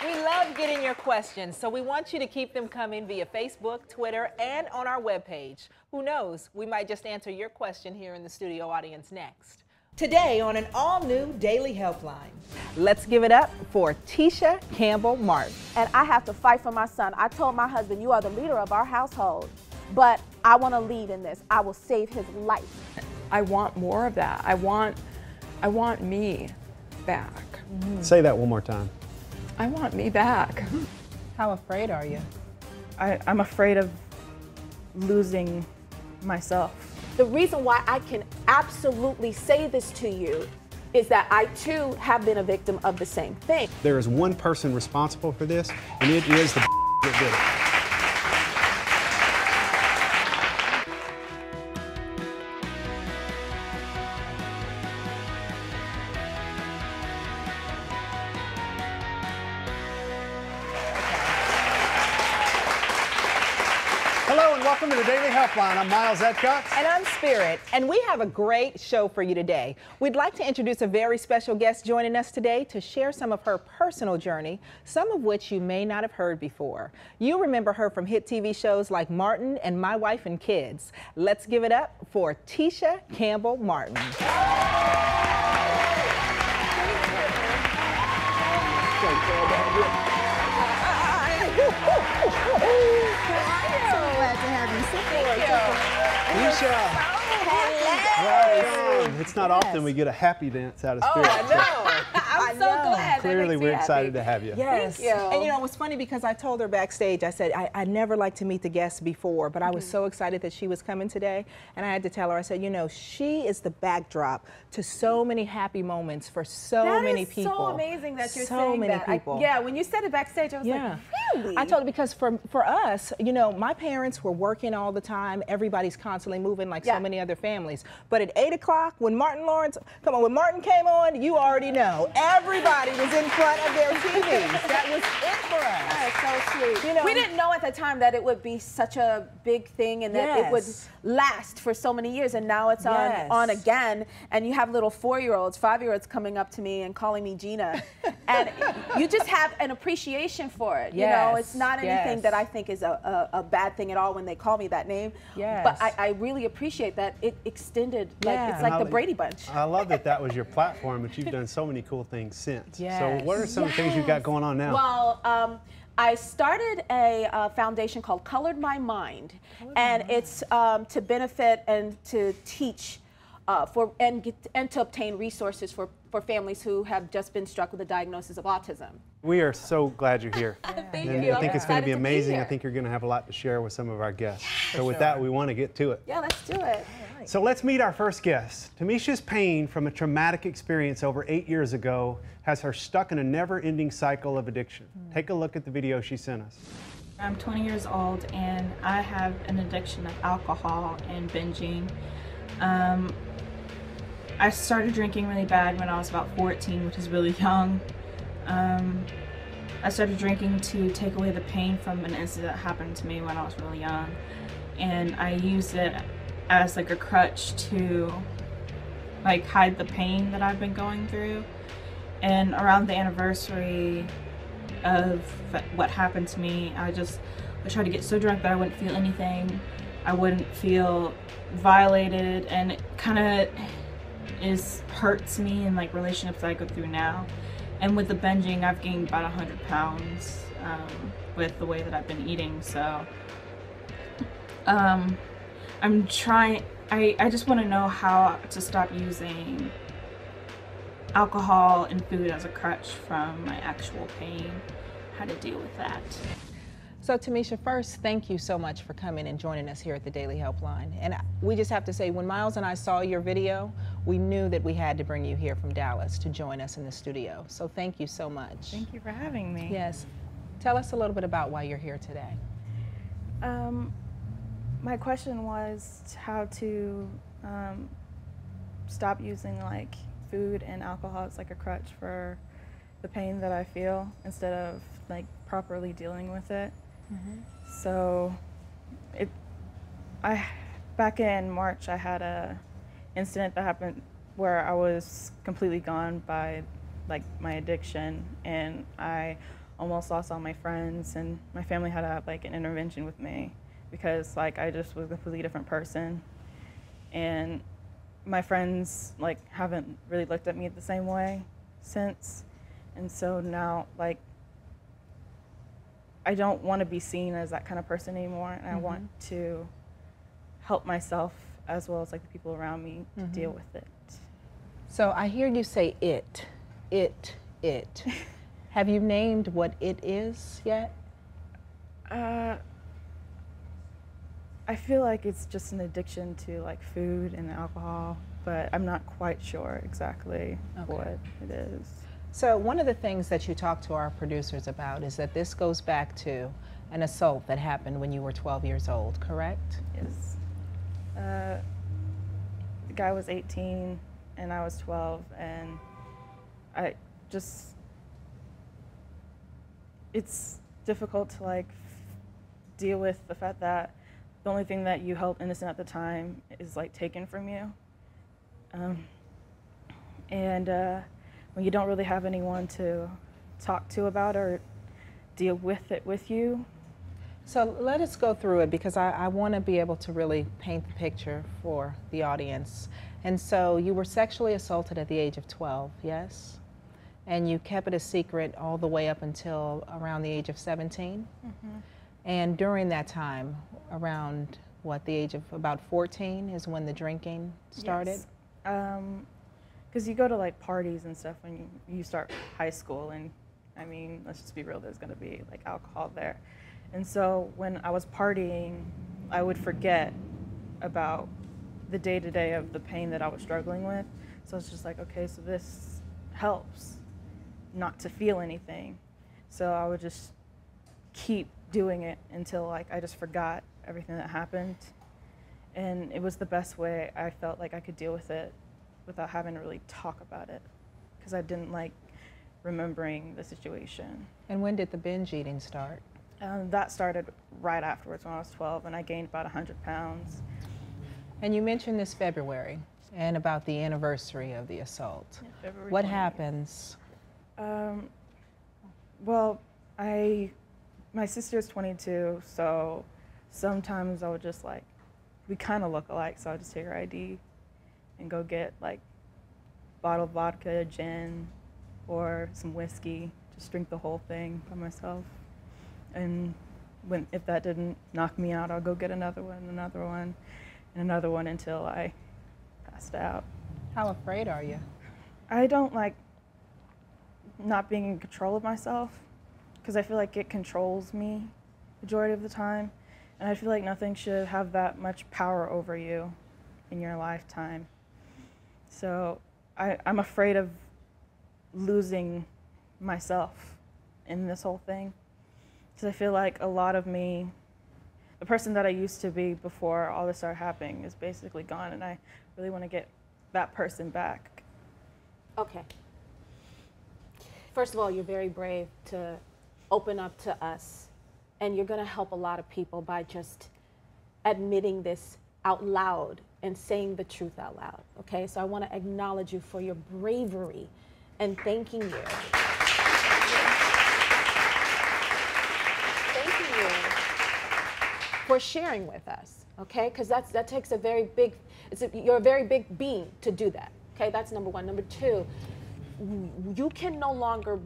We love getting your questions, so we want you to keep them coming via Facebook, Twitter, and on our webpage. Who knows, we might just answer your question here in the studio audience next. Today on an all-new Daily Helpline, let's give it up for Tisha Campbell-Martin. And I have to fight for my son. I told my husband, you are the leader of our household, but I want to lead in this. I will save his life. I want more of that. I want me back. Say that one more time. I want me back. How afraid are you? I'm afraid of losing myself. The reason why I can absolutely say this to you is that I too have been a victim of the same thing. There is one person responsible for this, and it is the that did it. Hello and welcome to the Daily Helpline. I'm Miles Edcox. And I'm Spirit, and we have a great show for you today. We'd like to introduce a very special guest joining us today to share some of her personal journey, some of which you may not have heard before. You remember her from hit TV shows like Martin and My Wife and Kids. Let's give it up for Tisha Campbell-Martin. Tisha. Welcome. It's not often we get a happy dance out of Spirit. I know. I'm so glad. Clearly, we're excited to have you. Yes. Thank you. And you know, it was funny because I told her backstage, I said, I never like to meet the guests before, but I was so excited that she was coming today. And I had to tell her, I said, you know, she is the backdrop to so many happy moments for so many people. That is so amazing that you're so saying many that. people. Yeah, when you said it backstage, I was like, really? I told her because for us, you know, my parents were working all the time. Everybody's constantly moving like so many other families. But at 8 o'clock, when Martin came on, you already know. Everybody was in front of their TVs. That was it for us. That's so sweet. You know, we didn't know at the time that it would be such a big thing and that it would last for so many years. And now it's on again. And you have little 4-year-olds, 5-year-olds coming up to me and calling me Gina. And you just have an appreciation for it. You know, it's not anything that I think is a bad thing at all when they call me that name. But I really appreciate that it extended, like it's like the Brady Bunch. I love that that was your platform, but you've done so many cool things since. So what are some of the things you've got going on now? Well, I started a foundation called Colored My Mind, and it's to benefit and to teach and to obtain resources for families who have just been struck with a diagnosis of autism. We are so glad you're here. Thank and you. I think it's going to be amazing. I Here. think you're going to have a lot to share with some of our guests. So with that, we want to get to it. Yeah, let's do it. So let's meet our first guest. Tamesha's pain from a traumatic experience over 8 years ago has her stuck in a never-ending cycle of addiction. Take a look at the video she sent us. I'm 20 years old and I have an addiction of alcohol and binging. I started drinking really bad when I was about 14, which is really young. I started drinking to take away the pain from an incident that happened to me when I was really young. And I used it as like a crutch to like hide the pain that I've been going through. And around the anniversary of what happened to me, I tried to get so drunk that I wouldn't feel anything. I wouldn't feel violated, and it kind of hurts me in like relationships that I go through now. And with the binging, I've gained about 100 pounds with the way that I've been eating. So I'm trying, I just want to know how to stop using alcohol and food as a crutch from my actual pain, how to deal with that. So Tamesha, first, thank you so much for coming and joining us here at the Daily Helpline. And we just have to say, when Miles and I saw your video, we knew that we had to bring you here from Dallas to join us in the studio. So thank you so much. Thank you for having me. Yes. Tell us a little bit about why you're here today. My question was how to stop using like food and alcohol as like a crutch for the pain that I feel instead of like properly dealing with it. So back in March I had a incident that happened where I was completely gone by like my addiction, and I almost lost all my friends, and my family had to have like an intervention with me because like I just was a completely different person. And my friends like haven't really looked at me the same way since. And so now like I don't want to be seen as that kind of person anymore, and I want to help myself as well as like the people around me to deal with it. So I hear you say it. Have you named what it is yet? I feel like it's just an addiction to like food and alcohol, but I'm not quite sure exactly what it is. So one of the things that you talk to our producers about is that this goes back to an assault that happened when you were 12 years old, correct? Yes. The guy was 18 and I was 12, and I just, it's difficult to like deal with the fact that the only thing that you held innocent at the time is like taken from you. When you don't really have anyone to talk to about or deal with it with you. So let us go through it, because I want to be able to really paint the picture for the audience. And so you were sexually assaulted at the age of 12, yes? And you kept it a secret all the way up until around the age of 17? And during that time, around what, the age of about 14 is when the drinking started? Yes. Because you go to like parties and stuff when you start high school, and I mean, let's just be real, there's going to be like alcohol there. And so when I was partying, I would forget about the day-to-day of the pain that I was struggling with. So it's just like, okay, so this helps not to feel anything. So I would just keep doing it until like I just forgot everything that happened. And it was the best way I felt like I could deal with it without having to really talk about it, because I didn't like remembering the situation. And when did the binge eating start? That started right afterwards when I was 12, and I gained about 100 pounds. And you mentioned this February and about the anniversary of the assault. Yeah, February what 20th. happens? Well, my sister's 22, so sometimes I would just like, we kind of look alike, so I would just take her ID and go get like bottled vodka, gin, or some whiskey, just drink the whole thing by myself. And if that didn't knock me out, I'll go get another one, and another one until I passed out. How afraid are you? I don't like not being in control of myself, because I feel like it controls me majority of the time, and I feel like nothing should have that much power over you in your lifetime. So I'm afraid of losing myself in this whole thing, because I feel like a lot of me, the person that I used to be before all this started happening, is basically gone, and I really want to get that person back. Okay. First of all, you're very brave to open up to us, and you're going to help a lot of people by just admitting this out loud and saying the truth out loud, okay? So I want to acknowledge you for your bravery and thanking you. Thanking you for sharing with us, okay? Because that takes a very big, you're a very big being to do that, okay? That's number one. Number two, you can no longer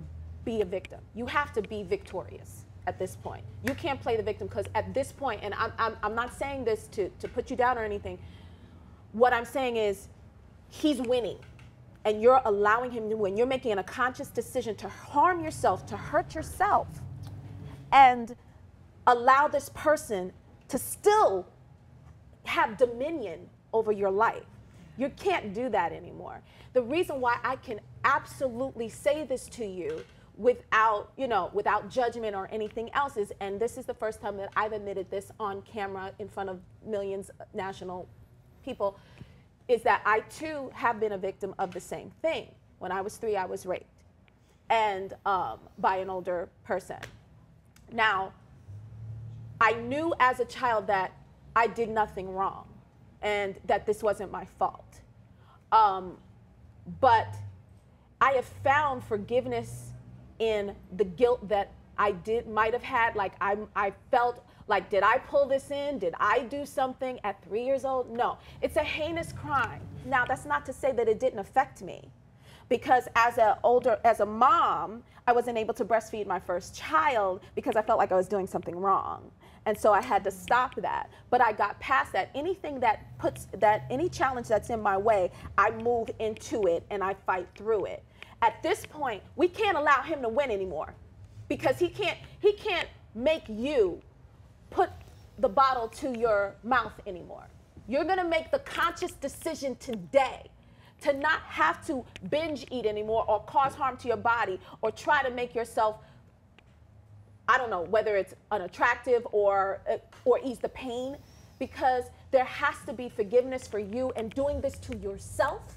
be a victim. You have to be victorious at this point. You can't play the victim, because at this point, and I'm not saying this to put you down or anything, what I'm saying is he's winning, and you're allowing him to win. You're making a conscious decision to harm yourself, to hurt yourself, and allow this person to still have dominion over your life. You can't do that anymore. The reason why I can absolutely say this to you without, without judgment or anything else is, and this is the first time that I've admitted this on camera in front of millions of national people, is that I too have been a victim of the same thing. When I was 3, I was raped, and by an older person. Now, I knew as a child that I did nothing wrong and that this wasn't my fault. But I have found forgiveness in the guilt that I might have had, like, I felt like, did I pull this in? Did I do something at 3 years old? No, it's a heinous crime. Now, that's not to say that it didn't affect me, because as a mom, I wasn't able to breastfeed my first child because I felt like I was doing something wrong. And so I had to stop that. But I got past that. Anything any challenge that's in my way, I move into it and I fight through it. At this point, we can't allow him to win anymore, because he can't make you put the bottle to your mouth anymore. You're gonna make the conscious decision today to not have to binge eat anymore or cause harm to your body or try to make yourself, I don't know, whether it's unattractive or ease the pain, because there has to be forgiveness for you and doing this to yourself.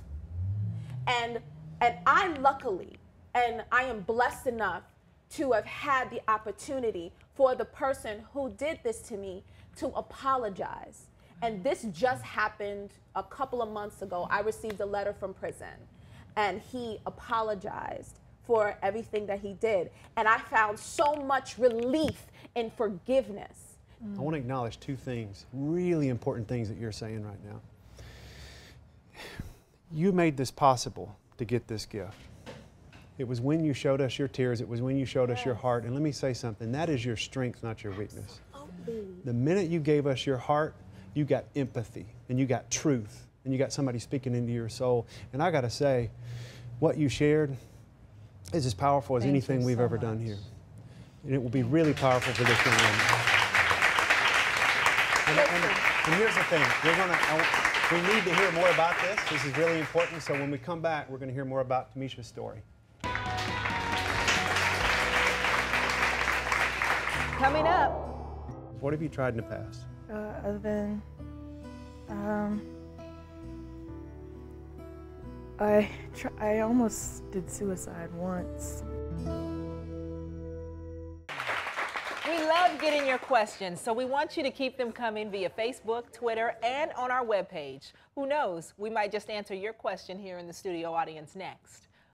And I luckily, and I am blessed enough to have had the opportunity for the person who did this to me to apologize. And this just happened a couple of months ago. I received a letter from prison, and he apologized for everything that he did. And I found so much relief in forgiveness. I want to acknowledge two things, really important things that you're saying right now. You made this possible to get this gift. It was when you showed us your tears. It was when you showed us your heart. And let me say something, that is your strength, not your weakness. The minute you gave us your heart, you got empathy, and you got truth, and you got somebody speaking into your soul. And I got to say, what you shared is as powerful as anything we've ever done here. And it will be really powerful for this young woman. And here's the thing, we need to hear more about this. This is really important. So when we come back, we're going to hear more about Tamesha's story. Coming up. What have you tried in the past? Other than, I almost did suicide once. We love getting your questions, so we want you to keep them coming via Facebook, Twitter, and on our webpage. Who knows, we might just answer your question here in the studio audience next.